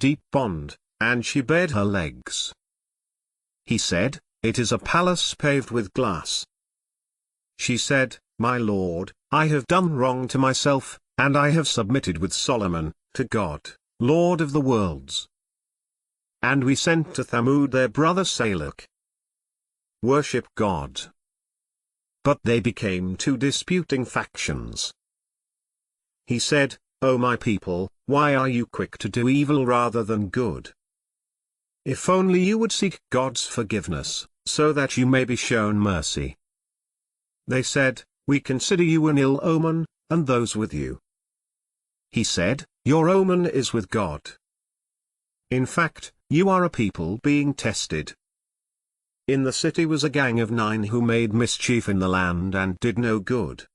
deep bond, and she bared her legs. He said, "It is a palace paved with glass." She said, "My lord, I have done wrong to myself, and I have submitted with Solomon, to God, Lord of the worlds." And we sent to Thamūd their brother Sāliḥ. Worship God. But they became two disputing factions. He said, "O my people, why are you quick to do evil rather than good? If only you would seek God's forgiveness, so that you may be shown mercy." They said, "We consider you an ill omen, and those with you." He said, "Your omen is with God. In fact, you are a people being tested." In the city was a gang of 9 who made mischief in the land and did no good.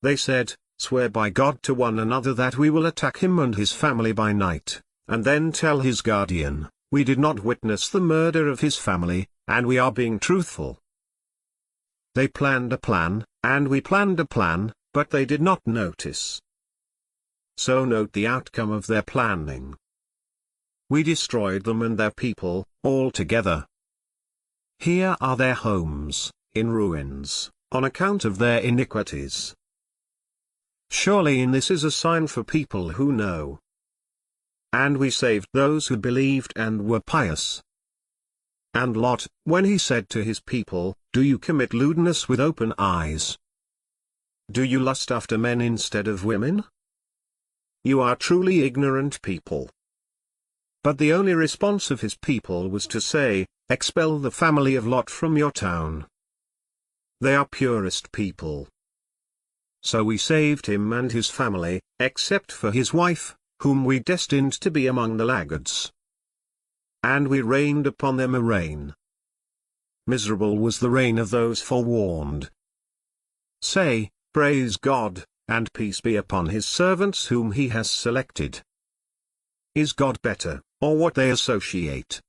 They said, "Swear by God to one another that we will attack him and his family by night, and then tell his guardian, 'We did not witness the murder of his family, and we are being truthful.'" They planned a plan, and we planned a plan, but they did not notice. So note the outcome of their planning. We destroyed them and their people, all together. Here are their homes, in ruins, on account of their iniquities. Surely in this is a sign for people who know. And we saved those who believed and were pious. And Lot, when he said to his people, "Do you commit lewdness with open eyes? Do you lust after men instead of women? You are truly ignorant people." But the only response of his people was to say, "Expel the family of Lot from your town. They are purest people." So we saved him and his family, except for his wife, whom we destined to be among the laggards. And we rained upon them a rain. Miserable was the rain of those forewarned. Say, "Praise God, and peace be upon his servants whom he has selected." Is God better, or what they associate?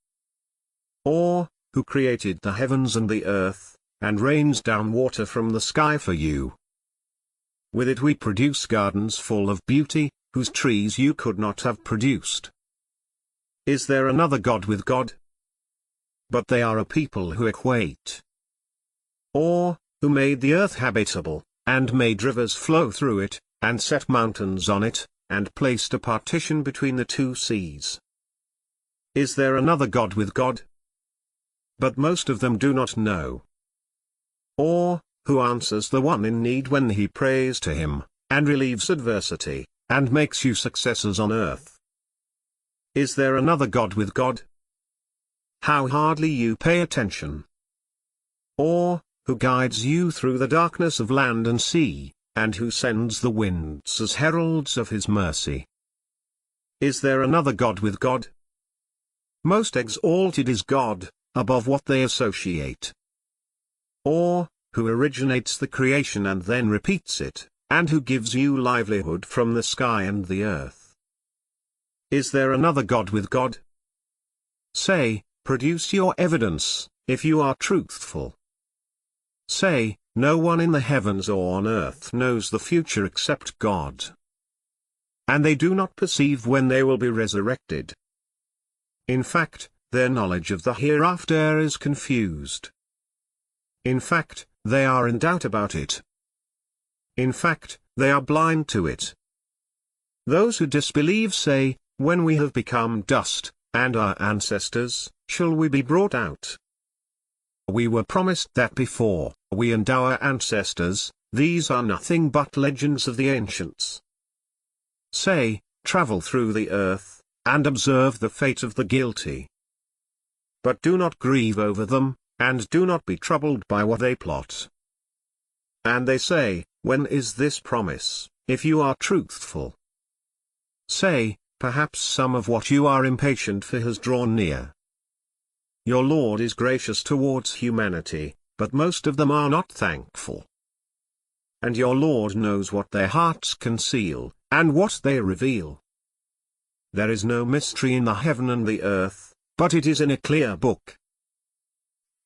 Or, who created the heavens and the earth, and rains down water from the sky for you? With it we produce gardens full of beauty, whose trees you could not have produced. Is there another God with God? But they are a people who equate. Or, who made the earth habitable, and made rivers flow through it, and set mountains on it, and placed a partition between the two seas. Is there another God with God? But most of them do not know. Or, who answers the one in need when he prays to him, and relieves adversity, and makes you successors on earth? Is there another God with God? How hardly you pay attention. Or, who guides you through the darkness of land and sea, and who sends the winds as heralds of his mercy? Is there another God with God? Most exalted is God, above what they associate. Or, who originates the creation and then repeats it, and who gives you livelihood from the sky and the earth? Is there another God with God? Say, produce your evidence, if you are truthful. Say, no one in the heavens or on earth knows the future except God. And they do not perceive when they will be resurrected. In fact, their knowledge of the hereafter is confused. In fact, they are in doubt about it. In fact, they are blind to it. Those who disbelieve say, "When we have become dust, and our ancestors, shall we be brought out?" We were promised that before, we and our ancestors, these are nothing but legends of the ancients. Say, travel through the earth, and observe the fate of the guilty. But do not grieve over them, and do not be troubled by what they plot. And they say, "When is this promise, if you are truthful?" Say, perhaps some of what you are impatient for has drawn near. Your Lord is gracious towards humanity, but most of them are not thankful. And your Lord knows what their hearts conceal, and what they reveal. There is no mystery in the heaven and the earth, but it is in a clear book.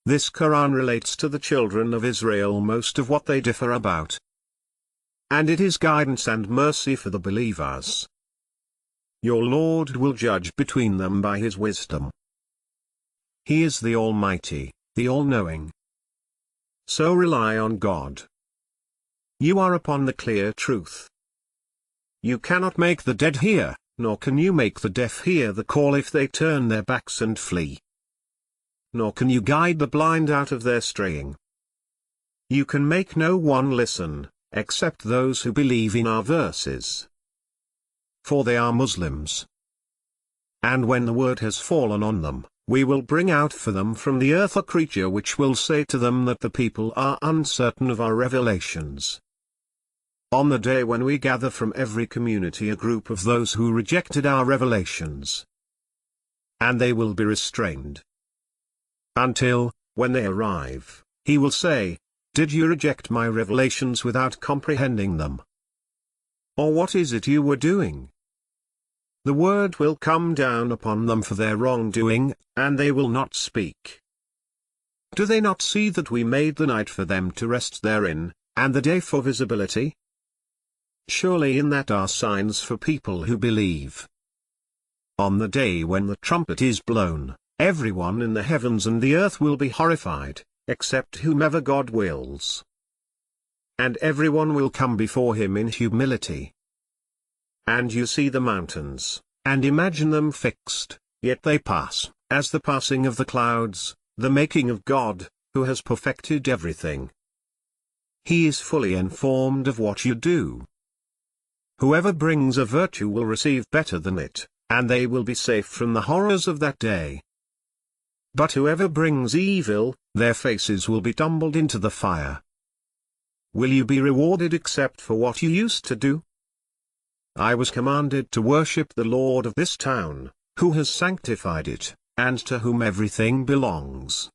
This Quran relates to the children of Israel most of what they differ about. And it is guidance and mercy for the believers. your Lord will judge between them by his wisdom. He is the Almighty, the All-Knowing. So rely on God. You are upon the clear truth. You cannot make the dead hear, nor can you make the deaf hear the call if they turn their backs and flee. Nor can you guide the blind out of their straying. You can make no one listen, except those who believe in our verses. For they are Muslims. And when the word has fallen on them, we will bring out for them from the earth a creature which will say to them that the people are uncertain of our revelations. On the day when we gather from every community a group of those who rejected our revelations. And they will be restrained. Until, when they arrive, he will say, did you reject my revelations without comprehending them? Or what is it you were doing? The word will come down upon them for their wrongdoing, and they will not speak. Do they not see that we made the night for them to rest therein, and the day for visibility? Surely in that are signs for people who believe. On the day when the trumpet is blown, everyone in the heavens and the earth will be horrified, except whomever God wills. And everyone will come before him in humility. And you see the mountains, and imagine them fixed, yet they pass, as the passing of the clouds, the making of God, who has perfected everything. He is fully informed of what you do. Whoever brings a virtue will receive better than it, and they will be safe from the horrors of that day. But whoever brings evil, their faces will be tumbled into the fire. Will you be rewarded except for what you used to do? I was commanded to worship the Lord of this town, who has sanctified it, and to whom everything belongs.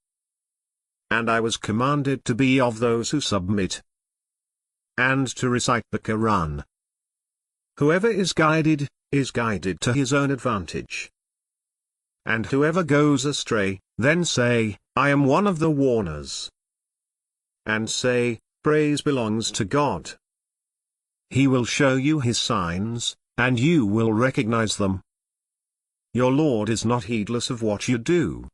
And I was commanded to be of those who submit, and to recite the Qur'an. Whoever is guided to his own advantage. And whoever goes astray, then say, I am one of the warners. And say, praise belongs to God. He will show you his signs, and you will recognize them. Your Lord is not heedless of what you do.